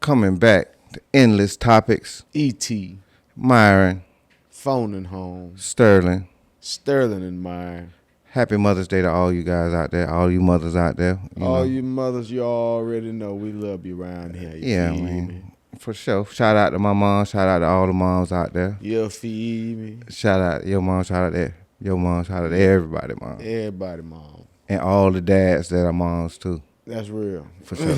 Coming back to endless topics. E.T. Myron, Phoning home. Sterling. Sterling and Myron. Happy Mother's Day to all you guys out there, all you mothers out there. All you mothers, you already know we love you around here. You Yeah, feel man. me? For sure. Shout out to my mom. Shout out to all the moms out there. You feel me? Shout out to your mom. Shout out to your mom. Shout out to everybody, mom. Everybody, mom. And all the dads that are moms, too. That's real. For sure.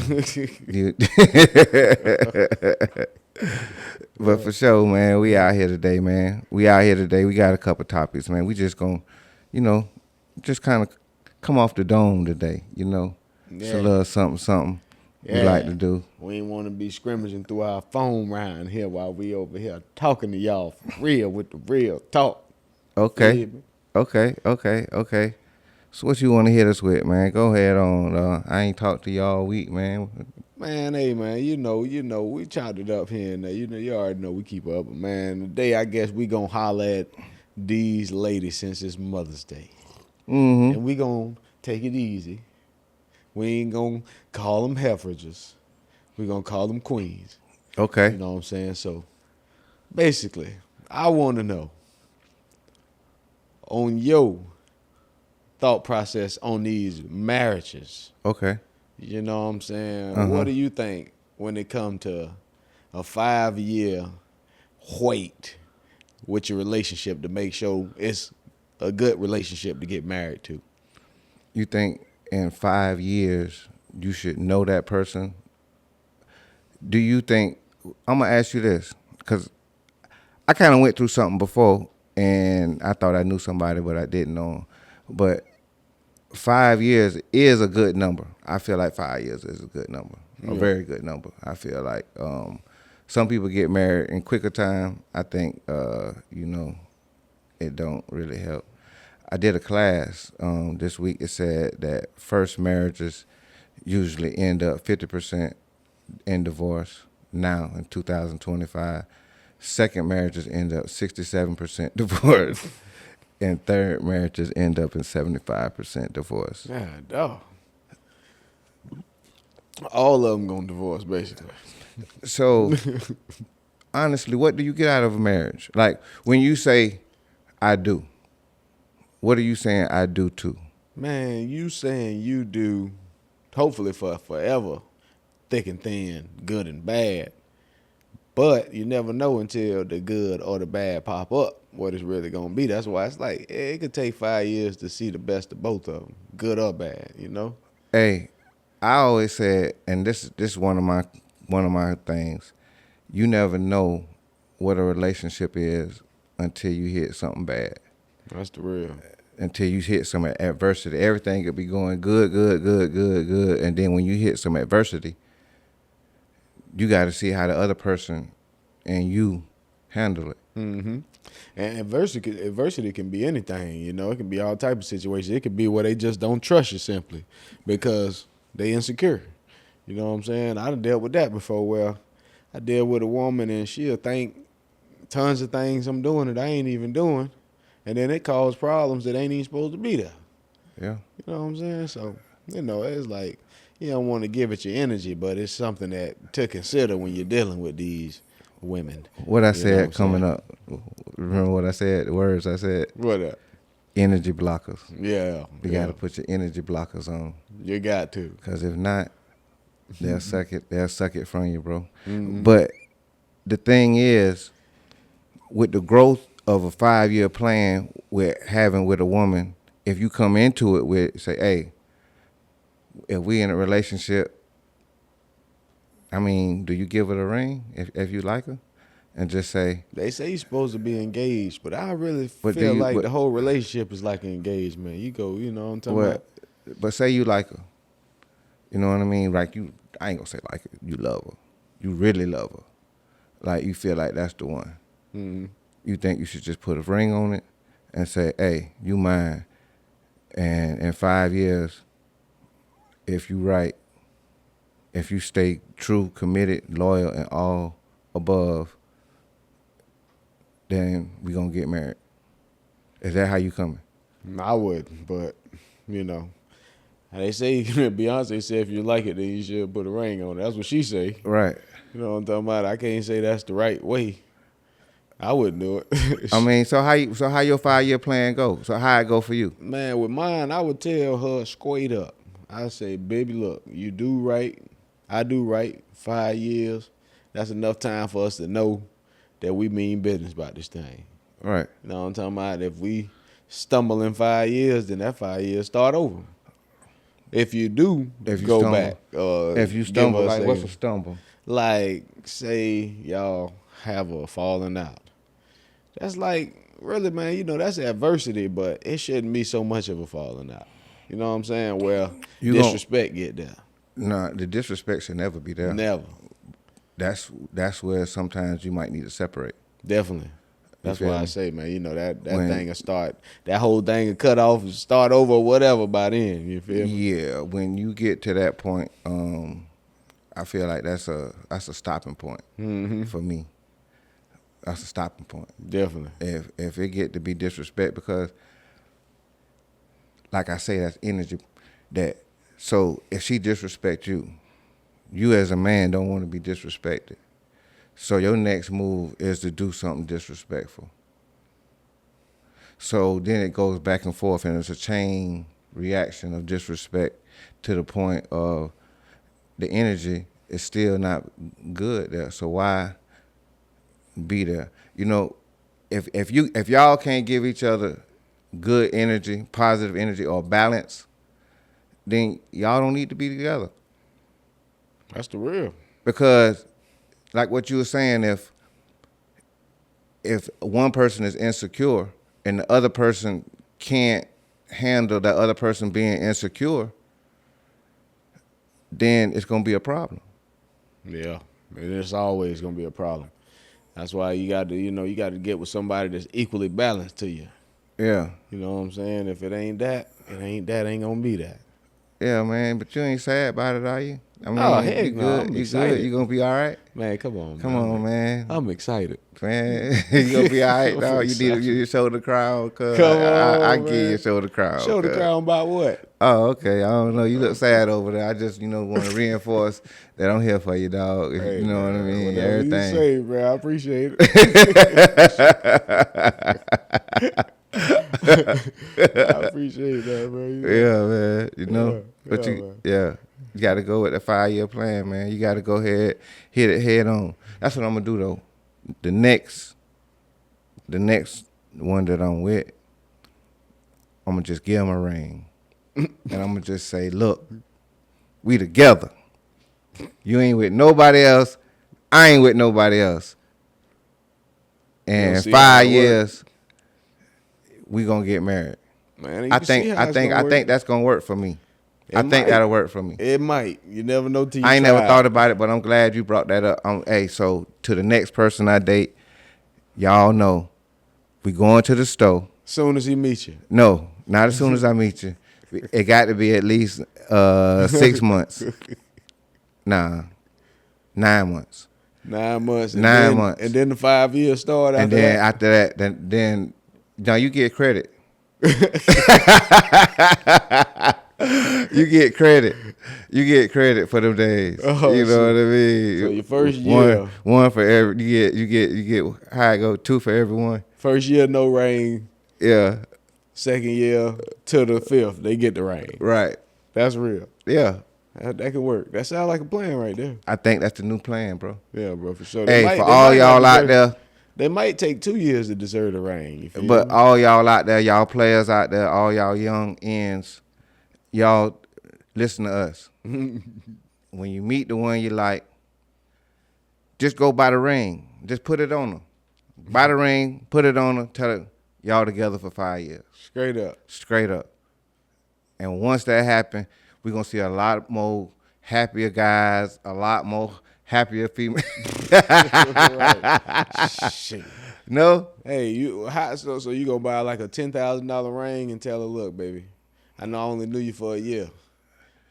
But for sure, man, we out here today, man. We out here today. We got a couple topics, man. We just gonna, just kind of come off the dome today, It's a little something we like to do. We ain't want to be scrimmaging through our phone around here while we over here talking to y'all for real with the real talk. Okay. So what you want to hit us with, man? Go ahead on. I ain't talked to y'all all week, man. Man, hey, man, you know, we chopped it up here and there. You already know we keep up. But, man, today I guess we going to holler at these ladies since it's Mother's Day. Mm-hmm. And we going to take it easy. We ain't going to call them heifers. We going to call them queens. Okay. You know what I'm saying? So, basically, I want to know, on your thought process on these marriages. Okay. You know what I'm saying? Uh-huh. What do you think when it comes to a 5-year wait with your relationship to make sure it's a good relationship to get married to? You think in 5 years you should know that person? Do you think, I'm going to ask you this, because I kind of went through something before and I thought I knew somebody, but I didn't know them. But 5 years is a good number. I feel like 5 years is a good number, a very good number. I feel like some people get married in quicker time. I think, it don't really help. I did a class this week. It said that first marriages usually end up 50% in divorce now in 2025. Second marriages end up 67% divorce. And third marriages end up in 75% divorce. Yeah, dog. All of them gonna divorce, basically. So, honestly, what do you get out of a marriage? Like, when you say, I do, what are you saying I do to? Man, you saying you do, hopefully for forever, thick and thin, good and bad. But you never know until the good or the bad pop up what it's really going to be. That's why it's like, it could take 5 years to see the best of both of them, good or bad, Hey, I always said, and this is one of my things, you never know what a relationship is until you hit something bad. That's the real. Until you hit some adversity. Everything could be going good. And then when you hit some adversity, you got to see how the other person and you handle it. Mm-hmm. And adversity can be anything, It can be all type of situations. It could be where they just don't trust you simply because they insecure. You know what I'm saying? I done dealt with that before where I deal with a woman and she'll think tons of things I'm doing that I ain't even doing. And then it causes problems that ain't even supposed to be there. Yeah. You know what I'm saying? So, it's like you don't want to give it your energy, but it's something that to consider when you're dealing with these women. What I said coming up. Remember what I said? The words I said? What up? Energy blockers. Yeah. You got to put your energy blockers on. You got to. Because if not, they'll suck it. They'll suck it from you, bro. Mm-hmm. But the thing is, with the growth of a 5-year plan with having with a woman, if you come into it with, say, hey, if we in a relationship, I mean, do you give her a ring if you like her? And just say... They say you're supposed to be engaged, but I really feel like the whole relationship is like an engagement. You go, what I'm talking about? But say you like her. You know what I mean? Like I ain't gonna say like her. You love her. You really love her. Like you feel like that's the one. Mm-hmm. You think you should just put a ring on it and say, hey, you mine. And in 5 years, if you right, if you stay true, committed, loyal, and all above, then we gonna get married. Is that how you coming? I wouldn't, but, They say Beyonce said if you like it, then you should put a ring on it. That's what she say. Right. You know what I'm talking about? I can't say that's the right way. I wouldn't do it. I mean, so how your 5-year plan go? So how it go for you? Man, with mine, I would tell her straight up. I say, baby, look, you do right, I do right. 5 years, that's enough time for us to know that we mean business about this thing. Right. You know what I'm talking about? If we stumble in 5 years, then that 5 years start over. If you do go stumble, back, if you stumble, give us like what's a stumble? like say y'all have a falling out. That's like really, man. You know that's adversity, but it shouldn't be so much of a falling out. You know what I'm saying? Well, disrespect get there. Nah, the disrespect should never be there. Never. That's where sometimes you might need to separate. Definitely. That's why I me? say, man, you know, that thing will start, that whole thing will cut off and start over or whatever by then. You feel me? Yeah, when you get to that point, I feel like that's a stopping point for me. That's a stopping point. Definitely. If it get to be disrespect, because like I say, that's energy. So if she disrespect you, you as a man don't want to be disrespected. So your next move is to do something disrespectful. So then it goes back and forth, and it's a chain reaction of disrespect to the point of the energy is still not good there. So why be there? You know, if y'all can't give each other good energy, positive energy, or balance, then y'all don't need to be together. That's the real. Because like what you were saying, if one person is insecure and the other person can't handle that other person being insecure, then it's gonna be a problem. Yeah, it's always gonna be a problem. That's why you got to get with somebody that's equally balanced to you. Yeah. You know what I'm saying? If it ain't that, ain't gonna be that. Yeah, man, but you ain't sad about it, are you? I mean, Oh, heck you no, good? I'm You excited. good? You gonna be all right? Man, come on, Come on, man. I'm excited. Man, you gonna be all right, I'm dog. You need to excited. give your shoulder crown, cuz Come I on, give man. you a shoulder crown. Shoulder cuz. crown about what? Oh, okay. I don't know. You look sad over there. I just, want to reinforce that I'm here for you, dog. Hey, you know what I man, mean? whatever Everything. you say, bro. I appreciate it. I appreciate that, bro. Yeah, man. But man. you got to go with the 5-year plan, man. You got to go ahead, hit it head on. That's what I'm gonna do though. The next one that I'm with, I'm gonna just give him a ring, and I'm gonna just say, look, we together. You ain't with nobody else. I ain't with nobody else. And in see how 5 it years, we gonna get married. Man, I think that's gonna work for me. I think that'll work for me. It might. You never know till you I ain't try. never thought about it, but I'm glad you brought that up. Hey, so to the next person I date, y'all know, we going to the store. Soon as he meets you. No, not as soon as I meet you. It got to be at least 6 months. Nah, 9 months. 9 months. And 9 months. And then the 5 years start after And then that. after that, then now you get credit. You get credit. You get credit for them days. Oh, you know what I mean? So your first year. One for every. You get how I go, 2 for every one. First year, no rain. Yeah. Second year to the 5th, they get the rain. Right. That's real. Yeah. That could work. That sounds like a plan right there. I think that's the new plan, bro. Yeah, bro, for sure. Hey, for all y'all out there. They might take 2 years to deserve the rain. You feel But me? all y'all out there, y'all players out there, all y'all young ends, y'all listen to us. When you meet the one you like, just go buy the ring. Just put it on her. Buy the ring, put it on her, tell her y'all together for 5 years. Straight up. Straight up. And once that happens, we're going to see a lot more happier guys, a lot more happier females. Shit. No? Hey, so you gonna buy like a $10,000 ring and tell her, look, baby, I know I only knew you for a year.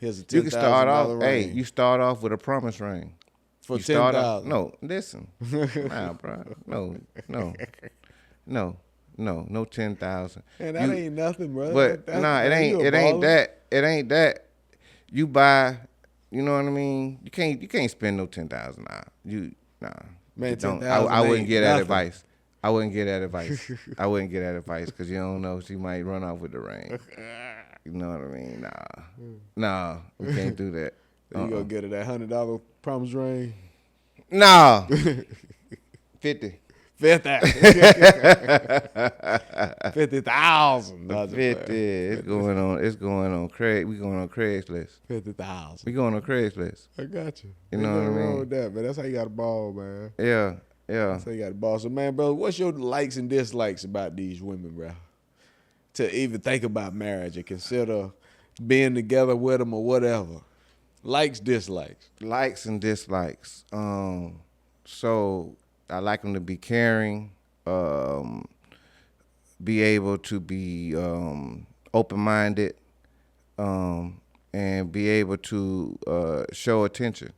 Here's a $10,000 You can start off. ring. Hey, you start off with a promise ring. For You start off- $10,000. No, listen. Nah, bro. No 10,000. And that ain't nothing, bro. But nah, it ain't that. you buy, you know what I mean. You can't spend no $10,000. Nah, Man, don't. 10,000 I wouldn't ain't get that nothing. advice. I wouldn't get that advice. I wouldn't get that advice because you don't know she might run off with the ring. You know what I mean? Nah, we can't do that. You gonna get her that $100 promise ring? Nah, 50. 50,000. 50. It's going on. It's going on. Craig. We going on Craigslist. 50,000. We going on Craigslist. I got you. You Ain't know what I nothing wrong mean? with that, man. That's how you got a ball, man. Yeah. That's how you got a ball. So, man, bro, what's your likes and dislikes about these women, bro? To even think about marriage and consider being together with them or whatever. Likes, dislikes. Likes and dislikes. So I like them to be caring, be able to be open-minded, and be able to show attention.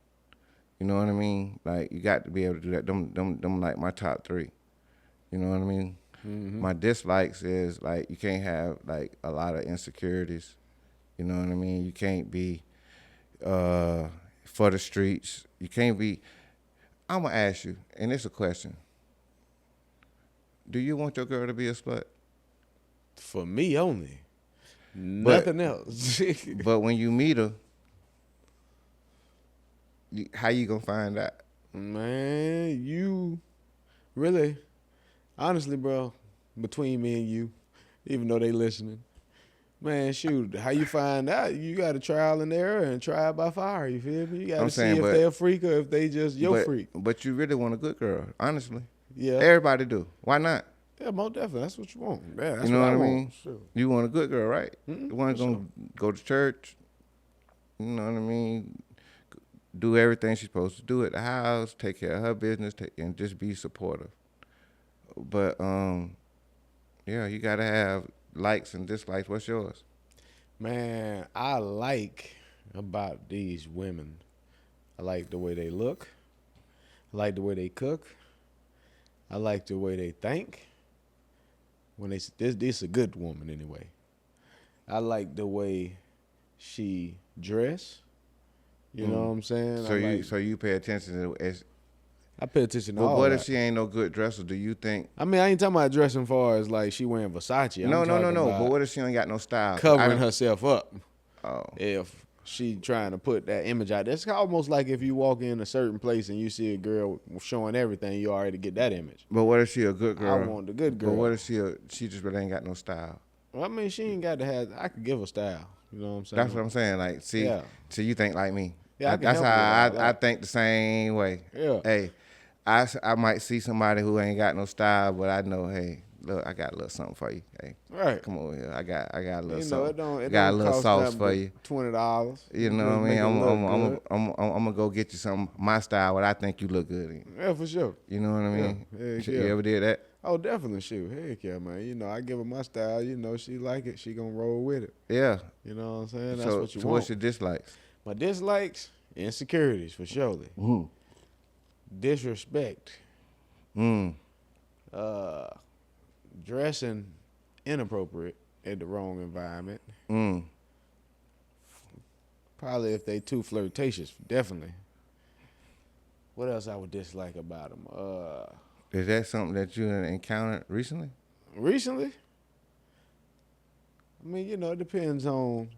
You know what I mean? Like you got to be able to do that. Them like my top three. You know what I mean? Mm-hmm. My dislikes is like you can't have like a lot of insecurities. You know what I mean? You can't be for the streets. You can't be. I'm gonna ask you, and it's a question. Do you want your girl to be a slut? For me only. Nothing else. But when you meet her, how you gonna find out? Man, you really, honestly, bro, between me and you, even though they listening, man, shoot, how you find out? You got to trial and error and try by fire. You feel me? You got to see if they a freak or if they just your freak. But you really want a good girl, honestly. Yeah. Everybody do. Why not? Yeah, most definitely. That's what you want. Yeah, that's You know what I want. mean? Sure. You want a good girl, right? Mm-hmm, The one gonna go to church. You know what I mean? Do everything she's supposed to do at the house. Take care of her business, and just be supportive. But yeah, you gotta have likes and dislikes. What's yours? Man, I like about these women. I like the way they look. I like the way they cook. I like the way they think. When this is a good woman anyway. I like the way she dress. You know what I'm saying? So you pay attention to as. I pay attention to But all what that. if she ain't no good dresser? Do you think? I mean, I ain't talking about dressing far as like she wearing Versace. No. I'm talking about But what if she ain't got no style? covering herself up? Oh. If she trying to put that image out, that's almost like if you walk in a certain place and you see a girl showing everything, you already get that image. But what if she a good girl? I want the good girl. But what if she just really ain't got no style? Well, I mean, she ain't got to have. I could give her style. You know what I'm saying? That's what I'm saying. Like, see, Yeah. so you think like me? Yeah, I can that's help how you with all I that. think the same way. Yeah. Hey, I might see somebody who ain't got no style, but I know, hey, look, I got a little something for you. Hey, Right. come over here. I got a little You know, something. it don't got a don't little cost sauce nothing for but you. $20. You know what I mean? I'm gonna go get you some my style. What I think you look good in. Yeah, for sure. You know what I mean? Heck You yeah. ever did that? Oh, definitely. Shoot. Heck yeah, man. You know, I give her my style. You know, she like it. She gonna roll with it. Yeah. You know what I'm saying? That's So what you so want. what's your dislikes? My dislikes, insecurities for surely. Disrespect. Dressing inappropriate in the wrong environment. Probably if they too flirtatious, definitely. What else I would dislike about them? Is that something that you encountered recently? Recently? I mean, you know, it depends on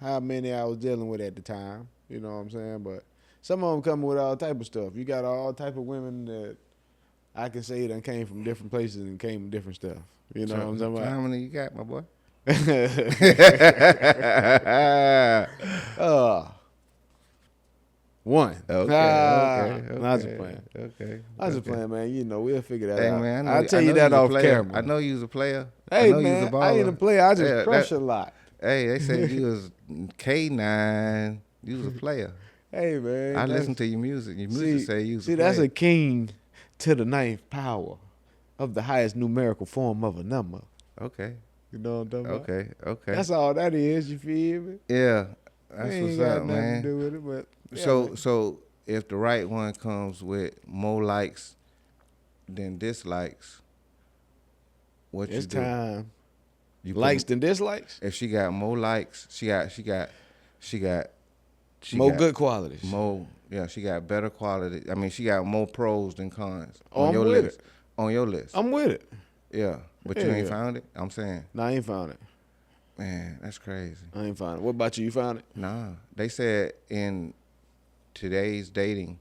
how many I was dealing with at the time. You know what I'm saying? But some of them come with all type of stuff. You got all type of women that I can say that came from different places and came from different stuff. You know what I'm talking How about? many you got, my boy? One. Okay. I was just playing. Okay. I was just playing, man. You know, we'll figure that Hey out. man, I'll tell you that off camera. I know you was a player. Hey I know you man, was a baller. I ain't a player. I just Yeah, crush a lot. Hey, they said you was K9. You was a player. Hey man, I listen to your music. Your music say you was a see, player. that's a king to the ninth power of the highest numerical form of a number. Okay. You know what I'm talking about? Okay. That's all that is. You feel me? Yeah. That's We ain't what's got up, nothing man. to do with it, but yeah, man. So if the right one comes with more likes than dislikes, what It's you do? time. You put Likes and dislikes. If she got more likes, she got she More got good qualities. more. Yeah, she got better quality. I mean, she got more pros than cons Oh, on I'm your with list. it. On your list. I'm with it. Yeah, but you Yeah, ain't yeah. found it. I'm saying, No, I ain't found it. man, that's crazy. I ain't found it. What about you? You found it? Nah, they said in today's dating,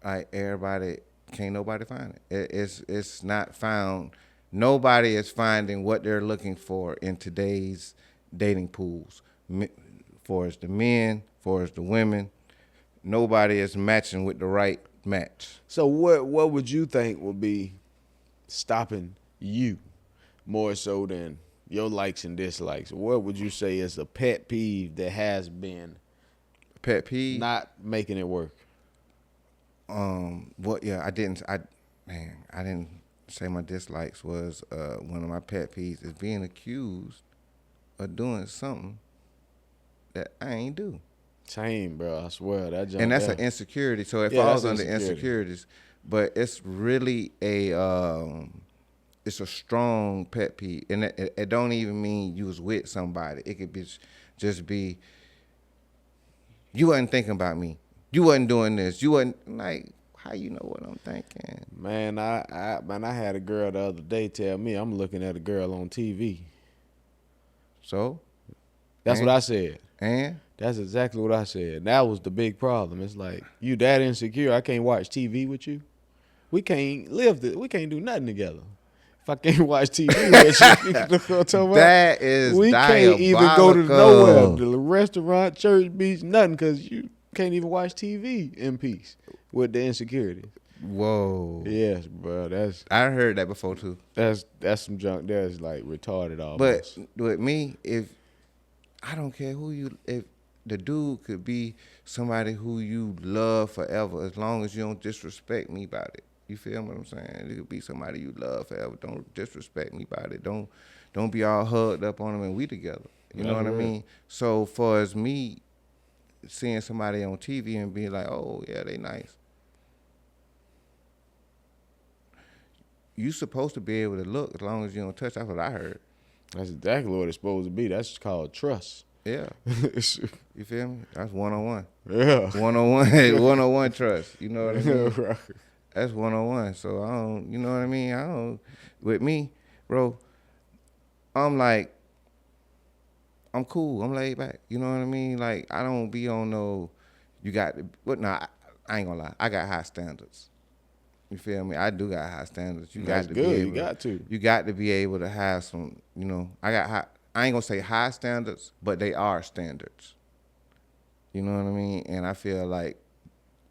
like everybody can't nobody find it. It's not found. Nobody is finding what they're looking for in today's dating pools. For as the men, for as the women, nobody is matching with the right match. So what would you think would be stopping you more so than your likes and dislikes? What would you say is a pet peeve that has been Pet peeve. not making it work? What? Yeah, I didn't. I didn't say my dislikes was one of my pet peeves is being accused of doing something that I ain't do. Same, bro. I swear that jump. And that's there. an insecurity. So it Yeah, falls that's under insecurity. insecurities, but it's really it's a strong pet peeve, and it don't even mean you was with somebody. It could be just be you wasn't thinking about me. You wasn't doing this. You wasn't like how you know what I'm thinking. Man, I had a girl the other day tell me I'm looking at a girl on TV. So That's And- what I said. and That's exactly what I said. That was the big problem. It's like you that insecure. I can't watch TV with you. We can't live. We can't do nothing together. If I can't watch TV with you, you know what I'm talking about? that is We can't even go to diabolical. nowhere, the restaurant, church, beach, nothing, because you can't even watch TV in peace with the insecurity. Whoa. Yes, bro, I heard that before too. that's some junk. That's like retarded But almost. with me, if I don't care who you, if the dude could be somebody who you love forever, as long as you don't disrespect me about it. You feel what I'm saying? It could be somebody you love forever. Don't disrespect me about it. Don't be all hugged up on them and we together. You know That's what I real. mean? So far as me seeing somebody on TV and being like, oh yeah, they nice. You supposed to be able to look as long as you don't touch. That's what I heard. That's exactly what it's supposed to be. That's called trust. Yeah. You feel me? That's one-on-one. Yeah. One-on-one. One-on-one trust. You know what I mean? Right. That's one-on-one. So I don't, you know what I mean? I don't, with me, bro, I'm like, I'm cool. I'm laid back. You know what I mean? Like, I don't be on no, you got to, what, nah, I ain't gonna lie. I got high standards. You feel me? I do got high standards. You That's got to good. be You able, got to. You got to be able to have some, you know, I got high, I ain't gonna say high standards, but they are standards. You know what I mean? And I feel like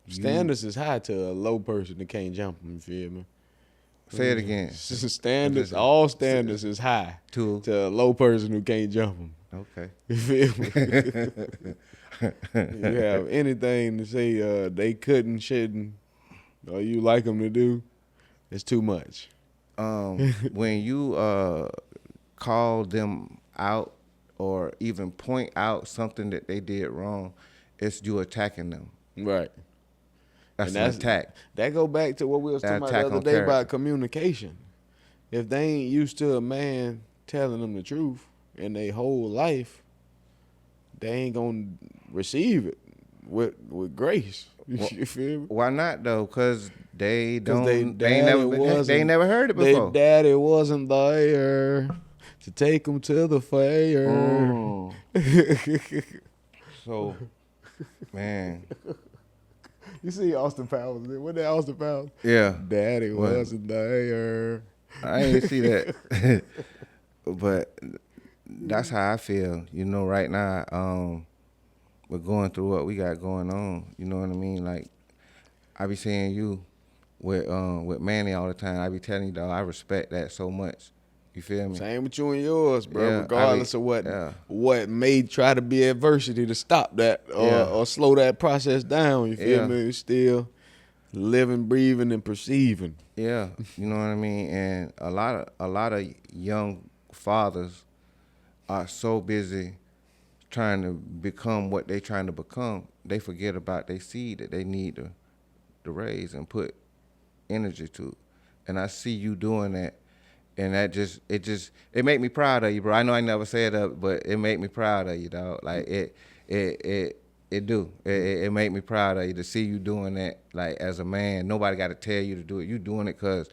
Standards is high to a low person that can't jump them. You feel me? Say it again. Standards, all standards is high To to a low person who can't jump them. okay. You feel me? You have anything to say they couldn't, shouldn't, or you like them to do, it's too much. When you call them out or even point out something that they did wrong, it's you attacking them. Right. That's And an attack. That go back to what we was That talking about attack the other on day character. about communication. If they ain't used to a man telling them the truth in their whole life, they ain't gonna receive it with grace. You feel me? Why not though? Cause they 'Cause don't. they They ain't never. They ain't never heard it Their before. daddy wasn't there to take them to the fair. So, man, You see Austin Powers? What that Austin Powers? yeah, Daddy What? wasn't there. I ain't see that, but that's how I feel. You know, right now, we're going through what we got going on. You know what I mean? Like, I be seeing you with Manny all the time. I be telling you, though, I respect that so much. You feel me? Same with you and yours, bro. Yeah, Regardless of yeah. what may try to be adversity to stop that Yeah. or slow that process down. You feel Yeah. me? It's still living, breathing, and perceiving. Yeah, you know what I mean. And a lot of young fathers are so busy trying to become what they trying to become, they forget about their seed that they need to raise and put energy to. And I see you doing that, and that it make me proud of you, bro. I know I never said that, but it make me proud of you, dog. Like it It do. It make me proud of you to see you doing that. Like as a man, nobody got to tell you to do it. You doing it because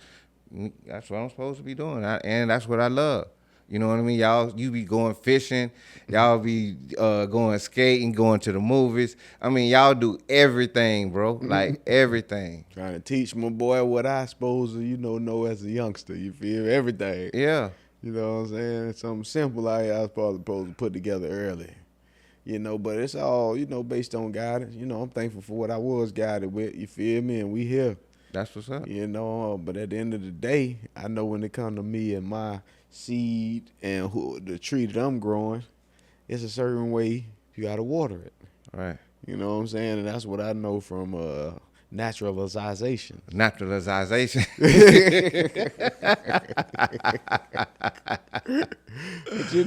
that's what I'm supposed to be doing, and that's what I love. You know what I mean? Y'all, you be going fishing, y'all be going skating, going to the movies. I mean, y'all do everything, bro. Like everything. Trying to teach my boy what I supposed to, know as a youngster. You feel me? Everything. Yeah. You know what I'm saying? Something simple I was supposed to put together early. But it's all, based on guidance. I'm thankful for what I was guided with. You feel me? And we here. That's what's up. But at the end of the day, I know when it comes to me and my seed and the tree that I'm growing, it's a certain way you got to water it. Right. You know what I'm saying? And that's what I know from naturalization. Naturalization.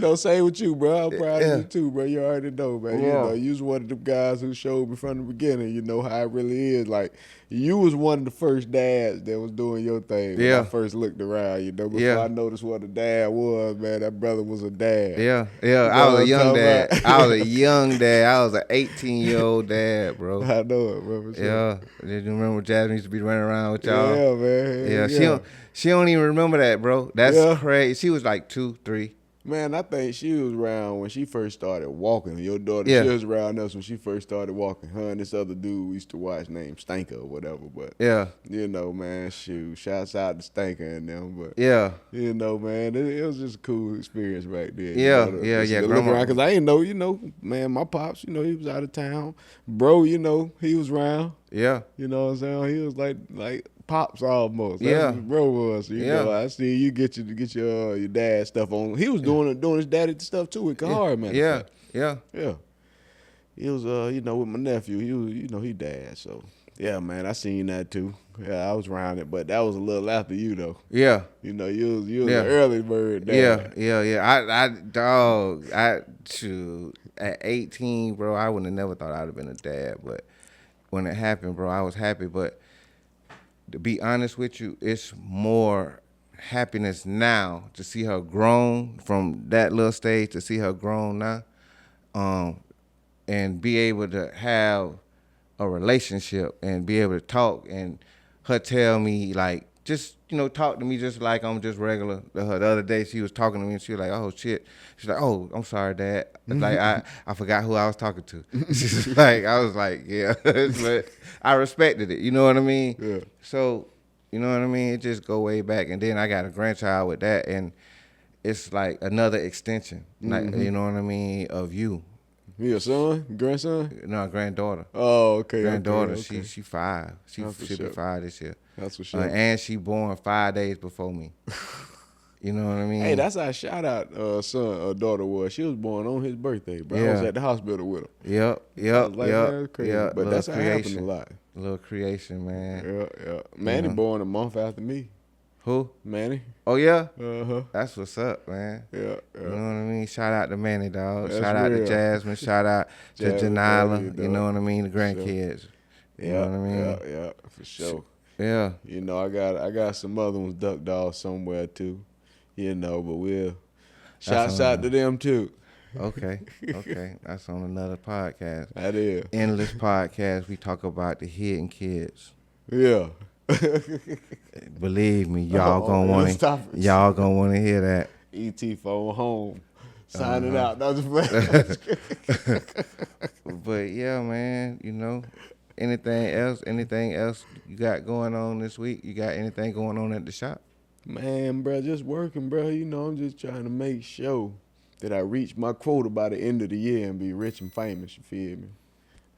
But same with you, bro. I'm proud of you too, bro. You already know, man. Yeah. You was one of them guys who showed me from the beginning, how it really is. Like, you was one of the first dads that was doing your thing when I first looked around, before I noticed what a dad was, man. That brother was a dad. Yeah. I was a young dad. I was a young dad. I was an 18-year-old dad, bro. I know it, bro. For sure. Yeah. Did you remember Jasmine used to be running around with y'all? Yeah, man. Yeah. She don't even remember that, bro. That's crazy. She was like 2, 3. Man, I think she was around when she first started walking. Your daughter, she was around us when she first started walking. Her and this other dude we used to watch named Stanker or whatever. But, man, shoot, shouts out to Stanker and them. But, man, it was just a cool experience back then. Yeah, Look around, because I didn't know, man, my pops, he was out of town. Bro, he was around. Yeah. You know what I'm saying? He was like pops almost. That's Yeah. what bro was. So, I see you get your dad stuff on. He was doing his daddy stuff too with Kahar, man. Yeah. He was with my nephew. He was he dad. So yeah, man, I seen that too. Yeah, I was around it, but that was a little after you though. Yeah. You was an early bird dad. I shoot, at 18, bro, I would have never thought I'd have been a dad, but when it happened, bro, I was happy. But to be honest with you, it's more happiness now to see her grown from that little stage to see her grown now, and be able to have a relationship and be able to talk and her tell me like just talk to me just like I'm just regular. The other day she was talking to me and she was like, oh shit. She's like, oh, I'm sorry, Dad. Like I forgot who I was talking to. She's like, I was like, yeah, but I respected it. You know what I mean? Yeah. So, you know what I mean? It just go way back. And then I got a grandchild with that, and it's like another extension, like you know what I mean, of you. You a son, grandson? No, granddaughter. Oh, okay. Granddaughter. Okay. She 5. She'll be 5 this year. That's for sure. And she born 5 days before me. You know what I mean? Hey, that's our shout out son or daughter was. She was born on his birthday, bro. I was at the hospital with him. Yep. Man, that's crazy. But that's how it happened a lot. A little creation, man. Yeah. Manny born a month after me. Who? Manny. Oh, yeah? Uh-huh. That's what's up, man. Yeah. You know what I mean? Shout out to Manny, dog. That's shout out real. to Jasmine. Shout out to Jasmine, Janila. baby, You know what I mean? The grandkids. You know what I mean? Yeah, for sure. Yeah. I got some other ones ducked off somewhere too. But we'll shouts out to them too. Okay. That's on another podcast. That is. Endless podcast. We talk about the hidden kids. Yeah. Believe me, y'all gonna want to hear that. ET phone home. Signing out. That was But yeah, man, anything else you got going on this week? You got anything going on at the shop? Man, bro, just working, bro. I'm just trying to make sure that I reach my quota by the end of the year and be rich and famous, you feel me?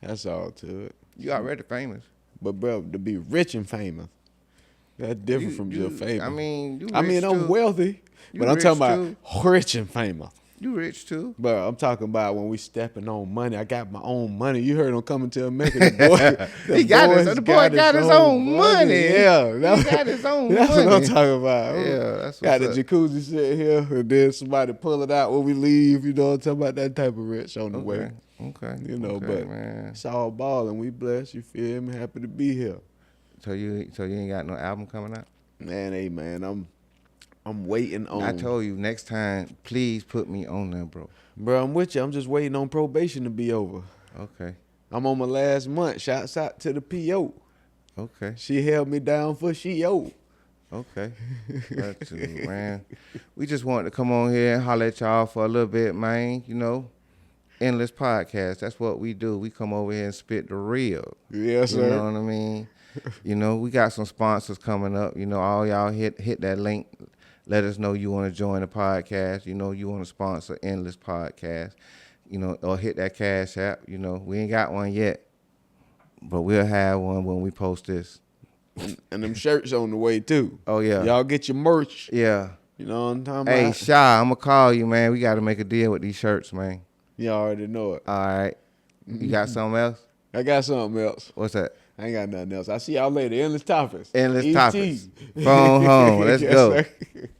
That's all to it. You already famous. But, bro, to be rich and famous, that's different from just famous. I mean, I'm wealthy, but I'm talking about rich and famous. You rich too. But I'm talking about when we stepping on money. I got my own money. You heard him coming to America. The boy, the boy got his own money. Yeah. He got his own money. That's what I'm talking about. Yeah, that's got the up. jacuzzi sitting here, and then somebody pull it out when we leave. I'm talking about that type of rich on the way. Okay. But man, it's all balling. We blessed. You feel me? Happy to be here. So you ain't got no album coming out? Man, hey man, I'm waiting on. I told you next time, please put me on there, bro. Bro, I'm with you. I'm just waiting on probation to be over. Okay. I'm on my last month. Shouts out to the PO. Okay. She held me down for Shio. Okay. That's it, man. We just wanted to come on here and holler at y'all for a little bit, man. You know, Endless Podcast. That's what we do. We come over here and spit the real. Yes, You know sir. what I mean? You know, we got some sponsors coming up. You know, all y'all hit that link. Let us know you want to join the podcast. You know, you want to sponsor Endless Podcast. You know, or hit that Cash App. You know, we ain't got one yet, but we'll have one when we post this. And them shirts on the way too. Oh yeah, Y'all get your merch. yeah. You know what I'm talking Hey, about? Shy, I'm gonna call you, man. We got to make a deal with these shirts, man. You already know it. All right. You got something else? I got something else. What's that? I ain't got nothing else. I see y'all later. Endless Topics. Endless ET. Topics. Phone home. Let's Yes, go. sir.